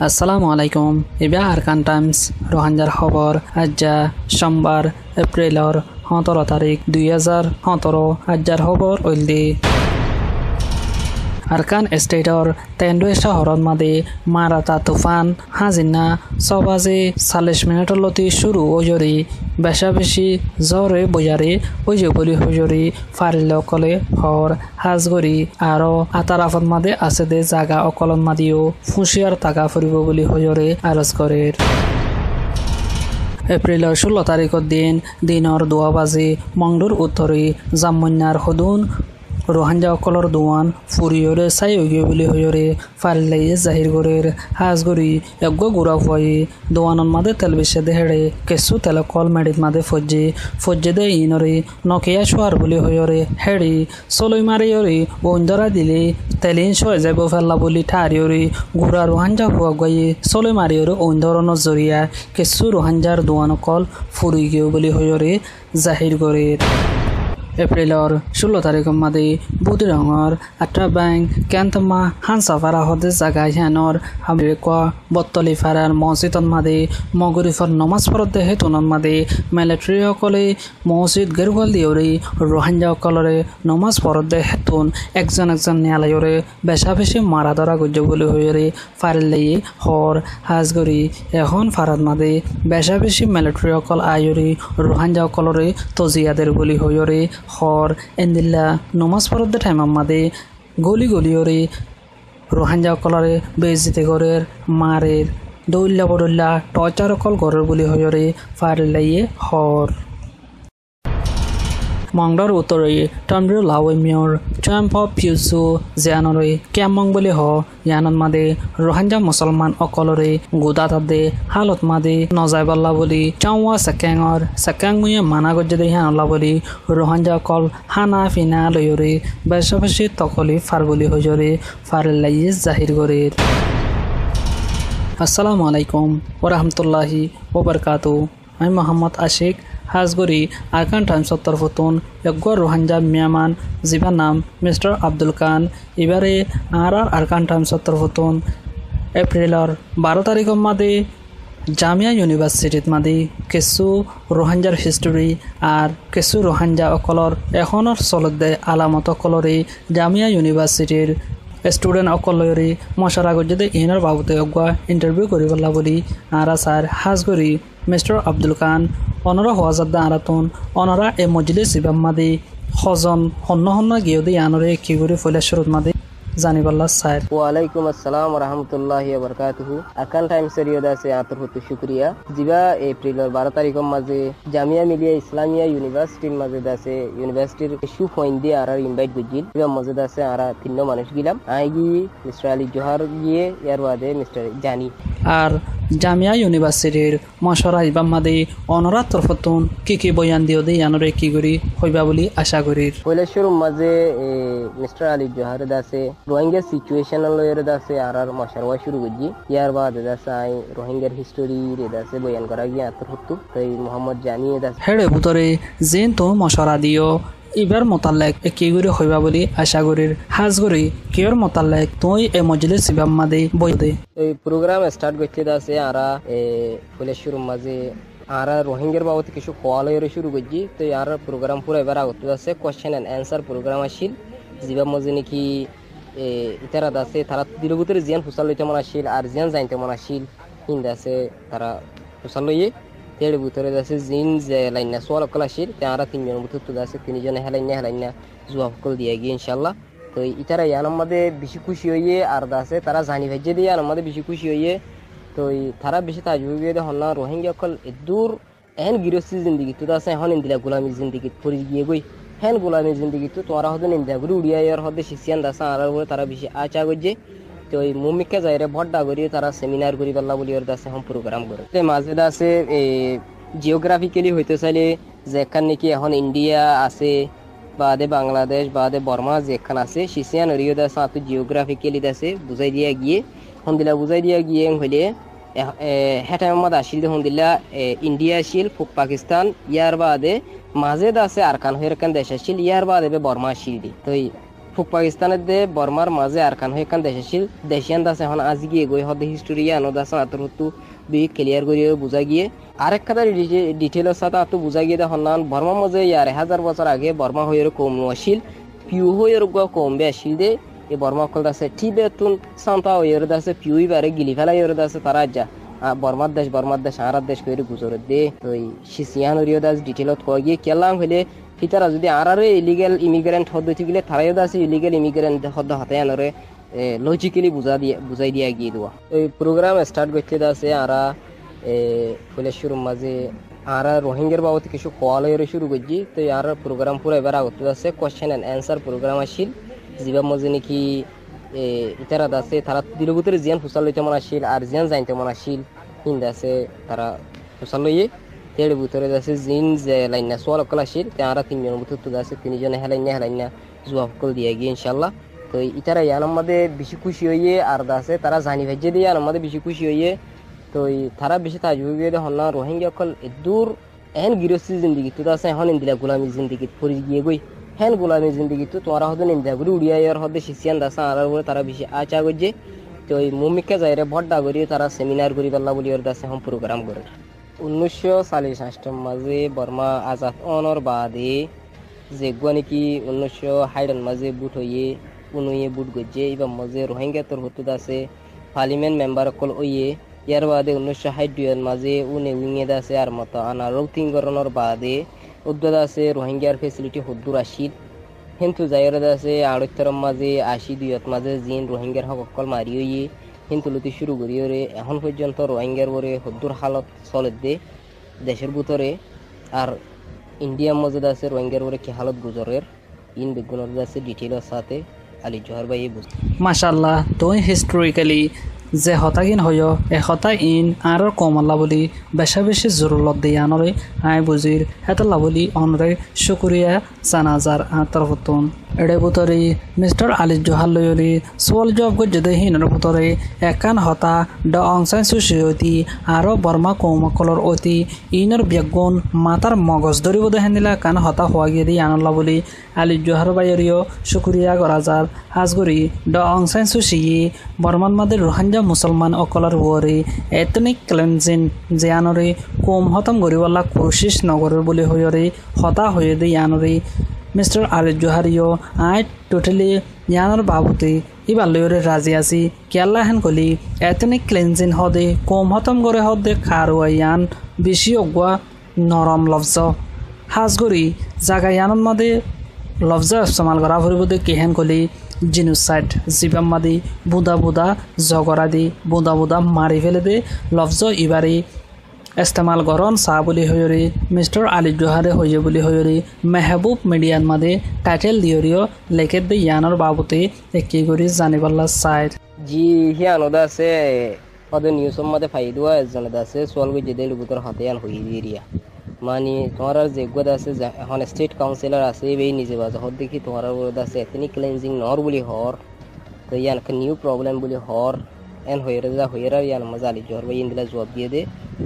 আসসালামু আলাইকুম ইবা আরকান টাইমস রোহাঞ্জার খবর আজ্জা সোমবার এপ্রিলর 17 তারিখ 2017 আজ্জার খবর ওইলদি আরকান স্টেটর তেন্ডুয়ে শহরত মাদে মারাতা তুফান হাজিনা 6:40 লতি শুরু ওজরি বেশা বেশি জরে বজারে ওজে বলি হজরি ফারিল অকলে হর হাজগরি আরো আতারাফত মাদে আছে দে জাগা অকলন মাদিও ফুসিয়ার টাকা ফুরিব বলি হজরে আরজ করে এপ্রিলের 16 তারিখের দিনের 2 বাজে মংডুর উত্তরে জামুন্যার হদুন রোহাঞ্জা অকলর দোয়ান ফুরিয়রে চাই ওগে বলি হয়রে ফারিলাই জাহির গরের হাজগরি এগ্গ গুড়া ফুয়াই দোয়ানন মাদে তেল বেশে দেহেড়ে কেসু তেল কল মেডিত মাদে ফজ্জে দে ইনরে নকিয়া শোয়ার বলি হয়রে হেড়ি সলই মারিয়রে ওন্দরা দিলে তেলিন শয় যাব ফেললা বলি ঠারিয়রে গুড়া রোহাঞ্জা ফুয়া গায়ে সলই মারিয়রে ওন্দরন জরিয়া কেসু রোহাঞ্জার দোয়ান কল ফুরি গেও বলি হয়রে জাহির গরের এপ্রিলর 16 তারিখের মাদে বুধরঙর আট্টা ব্যাংক ক্যান্তমা হানসাফারা হদে জাগা হ্যানর হামরে কোয়া বত্তলি ফারার মসজিদত মাদে মগরিফর নমাজ পড়তে হেতুনত মাদে মিলিটারি সকলে মসজিদ গেরুয়াল দিওরে রোহাঞ্জা সকলরে নমাজ পড়তে হেতুন একজন ন্যায়ালয়রে বেশা বেশি মারা ধরা গজ্য বলে হয়ে ফারিলেই হর হাজগরি এখন ফারাত মাদে বেশা বেশি মিলিটারি সকল আয়রে রোহাঞ্জা সকলরে তজিয়াদের বলি হয়ে হর এন্দিল্লা নমাজ পড়তে টাইম মাদে গলিওরে রোহাঞ্জা কলরে বেজিতে গরের মারের দৌল্লা বড়ল্লা টর্চার কল গরের বলি হয়রে ফারিলাইয়ে হর মংডর উত্তরে টন্ড্র লাওয়েমিয়র ট্যাম্প অফ পিউসু জিয়ানরে ক্যামং বলে হ ইয়ানত মাদে রোহাঞ্জা মুসলমান অকলরে গুদা তাদে হালত মাদে নজাইবাল্লা বলি চাওয়া সেকেং মুয়ে মানা গজ্জে দে হানলা বলি রোহাঞ্জা কল হানা ফিনা লয়রে বেশাবেশি তকলি ফার বলি হজরে ফারিল্লাইয়ে জাহির গরের আসসালামু আলাইকুম ওয়া রাহমাতুল্লাহি ওয়া বারাকাতুহু আমি মোহাম্মদ আশিক হাজগরি আরকান টাইমসর তরফতুন একগর রোহাঞ্জা মিয়ামান জিবার নাম মিস্টার আব্দুল খান এবারে আরকান টাইমসর তরফতুন এপ্রিলর 12 তারিখের মাদে জামিয়া ইউনিভার্সিটিত মাদে কিছু রোহাঞ্জার হিস্টোরি আর কিছু রোহাঞ্জা অকলর এখনের চলত দে আলামত অকলরে জামিয়া ইউনিভার্সিটির স্টুডেন্ট অকলরে মশারা গজ্জে ইনার বাবুতে অগুয়া ইন্টারভিউ করিবলা বলি স্যার হাজগরি মিস্টার আব্দুল খান অনরা হওয়াজাদ্দা আরাতুন অনরা এ মজলিস ইবাম মাদে হজন হন্ন গিয়ে দিয়ে আনরে কি করে ফলে শুরুত মাদে জানিবাল্লাহ স্যার ওয়ালাইকুম আসসালাম ওয়া রাহমাতুল্লাহি ওয়া বারাকাতুহু আরকান টাইমস এরিয়াদা সে আন্তর্জাতিক শুকরিয়া জিবা এপ্রিলের 12 তারিখের মাঝে জামিয়া মিলিয়া ইসলামিয়া ইউনিভার্সিটির মাঝে দাসে ইউনিভার্সিটির ইস্যু পয়েন্ট দিয়ে আর ইনভাইট গজিল জিবা মাঝে দাসে আর তিন মানুষ গিলাম আইগি মিস্টার আলী জোহার গিয়ে ইয়ার বাদে মিস্টার জানি আর জামিয়া ইউনিভার্সিটির মশরা ইবাম মাদে অনরা তরফতুন কি বয়ান দিও দে আনরে কি করি হইবা বলি আশা করির পয়লা শুরু মাঝে মিস্টার আলী জোহার দাসে রোহিঙ্গা সিচুয়েশন লয়ের দাসে আর মশারওয়া শুরু গজি ইয়ার বাদে দাসে আই রোহিঙ্গার হিস্টোরি রে দাসে বয়ান করা গিয়া আতরফতু তাই মোহাম্মদ জানি দাসে হেড়ে ভিতরে যেন তো মশরা দিও ইবার মোতালেক কি করে হইবা বলি আশা করির হাজগরি কিয়র মোতালেক তুই এ মজলিস ইবাম মাদে বই দে এই প্রোগ্রাম স্টার্ট করতে দাসে আর পয়লা শুরু মাঝে আর রোহিঙ্গার বাবদ কিছু কোয়ালয়ের শুরু করছি তো আর প্রোগ্রাম পুরো এবার আগত আছে question and answer programme Aseel zipper মধ্যে নাকি ইতারা দাসে তারা দিলের ভিতরে জিয়ান ফুসাল লইতে মন আসিল আর জিয়ান জানতে মন আসিল হিন্দ আছে তারা ফুসাল লইয়ে এর ভিতরে দাসে জিন যে লাইনা সোয়াল অকল আসিল তারা তিনজন ভিতর তো দাসে তিনজনে হেলাইনা জুয়া অকল দিয়ে গিয়ে ইনশাল্লাহ তো ইতারা ইয়ানোর মধ্যে বেশি খুশি হইয়ে আর দাসে তারা জানি ভাইজে দিয়ে ইয়ানোর মধ্যে বেশি খুশি হইয়ে তো তারা বেশি তাজুবিয়ে হল না রোহিঙ্গা অকল দূর এহেন গৃহস্থী জিন্দিগি তো আছে এখন ইন্দিলা গোলামী জিন্দিগি পরি গিয়ে গই হেন গোলামী জিন্দিগি তো তোরা হতে ইন্দিয়া করে উড়িয়া ইয়ার হতে শিশিয়ান দাসা আর তারা বেশি আচা করছে তো এই মুমিকা যাইরে ভড্ডা করি তারা সেমিনার করি পাল্লা বলি ওর দাসে হম প্রোগ্রাম করে মাঝে দাসে জিওগ্রাফিক্যালি হইতে চাইলে যেখান নাকি এখন ইন্ডিয়া আছে বাদে বাংলাদেশ বাদে বর্মা যেখান আছে শিশিয়ান রিও দাসা তো জিওগ্রাফিক্যালি দাসে বুঝাই দিয়া গিয়ে হন্দিলা বুঝাই দিয়া গিয়ে হইলে হেটামত আসিল হন্দিলা ইন্ডিয়া আসিল পাকিস্তান ইয়ার বাদে মাঝে দাসে আরকান হয়ে দেশ আসিল ইয়ার বাদে বর্মা আসিল দি তো ফুক পাকিস্তানের দে বর্মার মাঝে আর খান হয়ে কান দেশ আসিল দেশিয়ান দাস এখন আজ গিয়ে গই হদে হিস্টোরি আনো দাস আতরতু দুই ক্লিয়ার করিয়ে বুঝা গিয়ে আরেক কথা ডিটেইলের সাথে আতো বুঝা গিয়ে দেখুন বর্মার মাঝে 1000 বছর আগে বর্মা হয়ে কম আসিল পিউ হয়ে কমবে আসিল দে এই বর্মা কল দাসে টিবেতুন সান্তা হয়ে দাসে পিউই বারে গিলি ফেলা হয়ে দাসে তারা যা বর্মার দেশ আর দেশ করে গুজরে দে তো সিসিয়ান হরিয় দাস ডিটেইলত কয়ে গিয়ে কেলাম হলে ফিতারা যদি আর ইলিগেল ইমিগ্রেন্ট হদ গেলে তারাইও আছে ইলিগেল ইমিগ্রেন্ট হদ হাতে আনরে লজিক্যালি বুঝাই দিয়া গিয়ে দেওয়া এই প্রোগ্রাম স্টার্ট করতে আছে আরা ফুলের শুরুর মাঝে আর রোহিঙ্গার বাবদ কিছু কোয়ালয়ের শুরু করছি তো আর প্রোগ্রাম পুরো এবার আগত আছে কোয়েশ্চেন অ্যান্ড অ্যান্সার প্রোগ্রাম আসিল যেবার মাঝে নাকি ইতারা আছে তারা দিল ভিতরে জিয়ান ফুসাল লইতে মন আসিল আর জিয়ান জানতে মন আসিল হিন্দ আছে তারা ফুসাল লইয়ে তেড় ভিতরে আছে জিন যে লাইন সোয়াল অকল আসিল তারা 3 জনের ভিতর তো আছে 3 জনে হেলাইনা জবাব কল দিয়ে গিয়ে ইনশাল্লাহ তো ইতারা ইয়ানোর মধ্যে বেশি খুশি হইয়ে আর আছে তারা জানি ভাজ্যে দিয়ে ইয়ানোর মধ্যে বেশি খুশি হইয়ে তো তারা বেশি তাজুবিয়ে হন না রোহিঙ্গা অকল দূর এন গৃহস্থী জিন্দগি তো আছে এখন ইন্দিলা গোলামী জিন্দগি পরি গিয়ে গই হেন গোলামী জিন্দগি তো তোমরা হদে ইন্দিয়া গুলি উড়িয়া ইয়ার হদে শিশিয়ান দাসা আর তারা বেশি আচা গজ্জে তো এই মুমিকা যাইরে ভড্ডা করি তারা সেমিনার করি পাল্লা বলি ওর দাসে এখন প্রোগ্রাম করে 1948 মাঝে বর্মা আজাদ অনর বাদে যে নাকি 1960 মাঝে বুট হইয়ে উনুয়ে বুট গজ্জে এবার মাঝে রোহিঙ্গা তোর হতে আছে পার্লিমেন্ট মেম্বার অকল ওইয়ে ইয়ার বাদে 1962 মাঝে উনে উইঙে আছে আর মতো আনা রৌতিং গরনের বাদে উদ্যোগ আছে রোহিঙ্গার ফেসিলিটি হদ্দুর আসিল কিন্তু জায়গার আছে 68 মাঝে 82 মাঝে জিন রোহিঙ্গার হক অকল মারি হইয়ে কিন্তু লুতি শুরু করিয়ে এখন পর্যন্ত রোহিঙ্গার বরে হদ্দুর হালত চলে দে দেশের ভিতরে আর ইন্ডিয়ার মধ্যে আছে রোহিঙ্গার বরে কি হালত গুজরের ইন বিজ্ঞানের আছে ডিটেইলের সাথে আলী জোহর ভাই বুঝ মাশাআল্লাহ তো হিস্টোরিক্যালি যে হতাগিন হয় এহতা ইন আর কমল্লা বলি বেশি জরুরত দিয়ে আনরে আই বুজির হেতলা বলি অনরে শুক্রিয়া জানাজার তরফতন এড়ে বুতরে মিস্টার আলী জোহার লয়রি সোয়াল জব গজ্জে হিনর বুতরে একান হতা ড অং সান সুশিয়তি আর বর্মা কৌমকলর অতি ইনর বেগুন মাতার মগজ ধরিব দেহেনিলা কান হতা হওয়া গিয়ে দিয়ে আনলা বলি আলী জোহার বাইরিও শুক্রিয়া গরাজার হাজগরি ড অং সান সুশি বর্মান মাদের রোহিঙ্গা মুসলমান অকলর ওরে এথনিক ক্লেনজিং যে আনরে কম হতম গরিবাল্লা কোশিশ নগরের বলে হইরে হতা হয়ে দিয়ে আনরে মিস্টার আলী জোহারিও আই টোটালি ইয়ানোর বাবুতে ইবার লয়রে রাজি আছি কেল্লা হেন কলি এথনিক ক্লেনজিং হদে কম হতম করে হদে খারোয়া ইয়ান বেশি অগুয়া নরম লফজ হাজগরি জাগা ইয়ানোর মাদে লফজ ইস্তেমাল করা ফুরিবদে কেহেন কলি জিনোসাইড জিবাম মাদি বুদা জগরা দি বুদা মারি ফেলে দে লফজ ইবারে ইস্তেমাল করন চা বলি হয়রি মিস্টার আলী জোহারে হয়ে বলি হয়রি মেহবুব মিডিয়ান মাদে টাইটেল দিয়রিও লেখে দে ইয়ানোর বাবুতে একি করি জানিবাল্লা সাইড জি হিয়ানোদা আছে ওদের নিউজের মধ্যে ফাইদুয়া একজনদা আছে সোয়াল গই যেদের ভিতর হাতে আন হই দিরিয়া মানে তোমার যে গোদ আছে এখন স্টেট কাউন্সিলর আছে এই নিজে বাজে হদ দেখি তোমার গোদ আছে এথনিক ক্লিনজিং নর বলি হর তো ইয়ান নিউ প্রবলেম বলি হর এন হইরা ইয়ান মজা আলী জোহর ভাই ইন্দিলা জবাব দিয়ে দে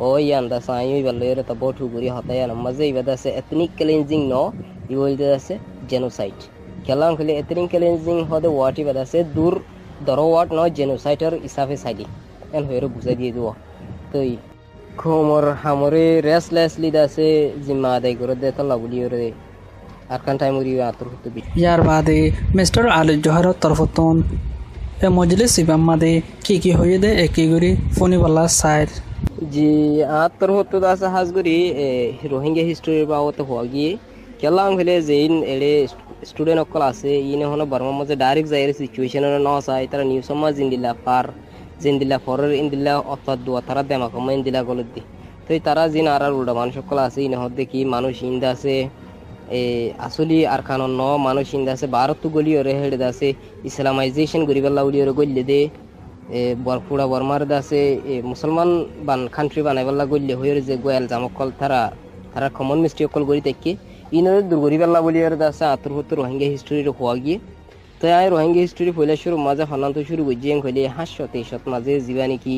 ও ইয়ান দা সাই বললে তো বটু গুরি হতা ইয়ান মজা ইবাদ আছে এথনিক ক্লিনজিং ন ই বলতে আছে জেনোসাইড খেলাম খেলে এথনিক ক্লিনজিং হদে ওয়াট ইবাদ আছে দূর দর ওয়াট ন জেনোসাইডের হিসাবে সাইডি এন হইরা বুঝাই দিয়ে দেব তো খমর হামরে রেসলেসলি দাসে জিম্মা আদায় করে দে তো লাগুলি রে আর কান টাইম উরি আতর হতে বি ইয়ার বাদে মিস্টার আলী জোহরের তরফতন এ মজলিস ইবাম মাদে কি হয়ে দে একি গরি ফোনিবাল্লা সাইড জি আতর হতে দাসে হাজগরি রোহিঙ্গা হিস্টোরি বাবতে হওয়া গিয়ে কেলাম ফেলে যেইন এড়ে স্টুডেন্ট অকল আছে ইনে হনো বর্মার মধ্যে ডাইরেক্ট যাই সিচুয়েশনের ন চাই তারা নিউ সমাজ ইন্দিলা পার জিন্দিলা ফরের ইন্দিলা অর্থাৎ দোয়া তারা দেমা কমা ইন্দিলা গলত দি তো তারা জিন আর উল্টা মানুষ সকল আছে ইনে হদ দেখি মানুষ ইন্দা আছে আসলি আর খানো ন মানুষ ইন্দা আছে ভারত গলি ওরে হেড আছে ইসলামাইজেশন গরিবাল্লা উলি ওরে গল্লে দে পুরা বর্মার দাসে মুসলমান বান কান্ট্রি বানাইবাল্লা গল্লে হয়ে যে গোয়াল জামকল তারা কমন মিস্টি অকল গড়ি থাকি ইনরে দুর্গরিবাল্লা বলি ওরে দাসে আতর হতো রোহিঙ্গা হিস্টোরির হওয়া গিয়ে তো আই রোহিঙ্গা হিস্টোরি পয়লা শুরু মাঝে হনান্ত শুরু গজিয়ে হইলে 523 মাঝে জিবা নাকি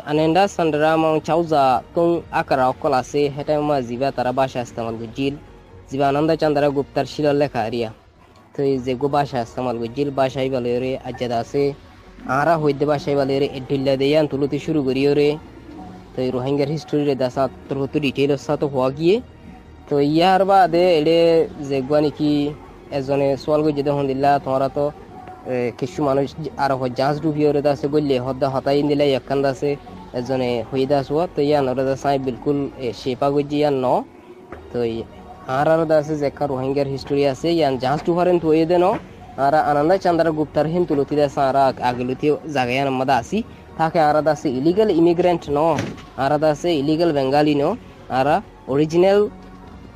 আনেন্ডা সান্ডরা মং চাউজা তুং আকারা অকল আছে হেটা মা জিবা তারা ভাষা ইস্তেমাল গজিল জিবা আনন্দ চন্দ্রা গুপ্তার শিল লেখা আরিয়া তো যে গো ভাষা ইস্তেমাল গজিল ভাষাই বালেরে আজাদ আছে আরা হইতে ভাষাই বালেরে এডিল্লা দেয়ান তুলতে শুরু করিওরে তো রোহিঙ্গার হিস্টোরি রে দাসা তোর তো ডিটেইলস সাথে হওয়া গিয়ে তো ইয়ার বাদে এলে যে গোয়ানি কি এজনে সোয়াল গজে দেখুন দিলা তোমরা তো কিছু মানুষ আর জাহাজ ডুবিওরে দাসে বললে হদ্দা হতাই দিলা একখান দাসে এজনে হইদা আসুয়া তো ইয়ান ওরা দাসাই বিলকুল শেপা গজি ইয়ান ন তো আর দাসে যে একটা রোহিঙ্গার হিস্টোরি আছে ইয়ান জাহাজ ডুবারেন তো দেন আর আনন্দ চন্দ্র গুপ্তার হিন তুলতি দাসা আর আগলতি জায়গায় মধ্যে আসি তাকে আর দাসে ইলিগাল ইমিগ্রেন্ট ন আর দাসে ইলিগাল বেঙ্গালি ন আর অরিজিনাল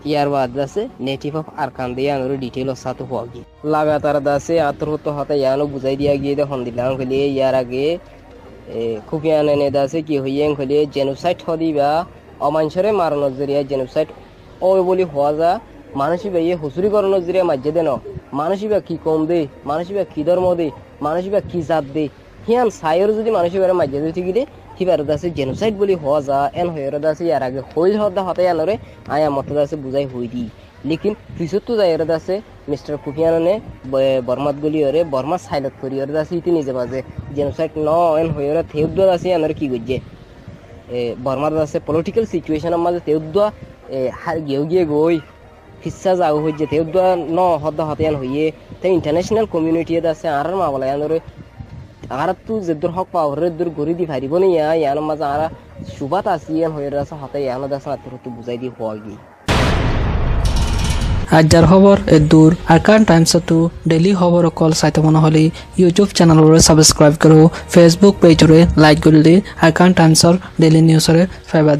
ইয়ার বাদ দাসে নেটিভ অফ আরকান দিয়ে আনোর ডিটেইলস সাথে হওয়া গিয়ে লাগাতার দাসে আত্মহত্য হতে ইয়ানো বুঝাই দিয়া গিয়ে দেখুন দিলাম খেলে ইয়ার আগে খুব ইয়ানে দাসে কি হইয়ে খেলে জেনোসাইড হদিবা অমাঞ্চরে মারানোর জরিয়া জেনোসাইড ও বলি হওয়া যা মানুষিবা ইয়ে হুসুরি করানোর জরিয়া মাঝে দেন মানুষিবা কি কম দে মানুষিবা কি ধর্ম দে মানুষিবা কি জাত দে হিয়ান সাইর যদি মানুষিবার মাঝে দিয়ে গিয়ে হিবার দাসে জেনোসাইড বলি হওয়া যা এন হয়ে দাসে ইয়ার আগে হইল হদা হতে আনরে আয়া মত দাসে বুঝাই হই দি লেকিন পিছত তো যাই দাসে মিস্টার কুফিয়ানে বর্মাত গলি ওরে বর্মা সাইলত করি ওরে দাসে ইতি নিজে বাজে জেনোসাইড ন এন হয়ে থেউদ্দ দাসে আনরে কি গজ্জে বর্মার দাসে পলিটিক্যাল সিচুয়েশনের মাঝে থেউদ্দ হার গিয়ে গই হিসা যাও হইছে থেউদ্দ ন হদা হতে আন হইয়ে তে ইন্টারন্যাশনাল কমিউনিটি দাসে আর মা বলে আনরে আর তু যে দূর হক পাওয়ারে দূর গড়ি দি ভারিব নি ইয়ান মাঝে আর সুবাত আসিয়ান হয়ে রাসা হতে ইয়ান দাসে আত্মহত্য বুঝাই দি হওয়া গিয়ে আজাৰ খবৰ দূৰ আৰকান টাইমছতো ডেইলি খবৰ অকল চাইতে মন হ'লে ইউটিউব চেনেলৰে ছাবস্ক্ৰাইব কৰোঁ ফেচবুক পেজৰে লাইক কৰি দি আৰকান টাইমছৰ ডেইলি নিউজৰে ফাইবা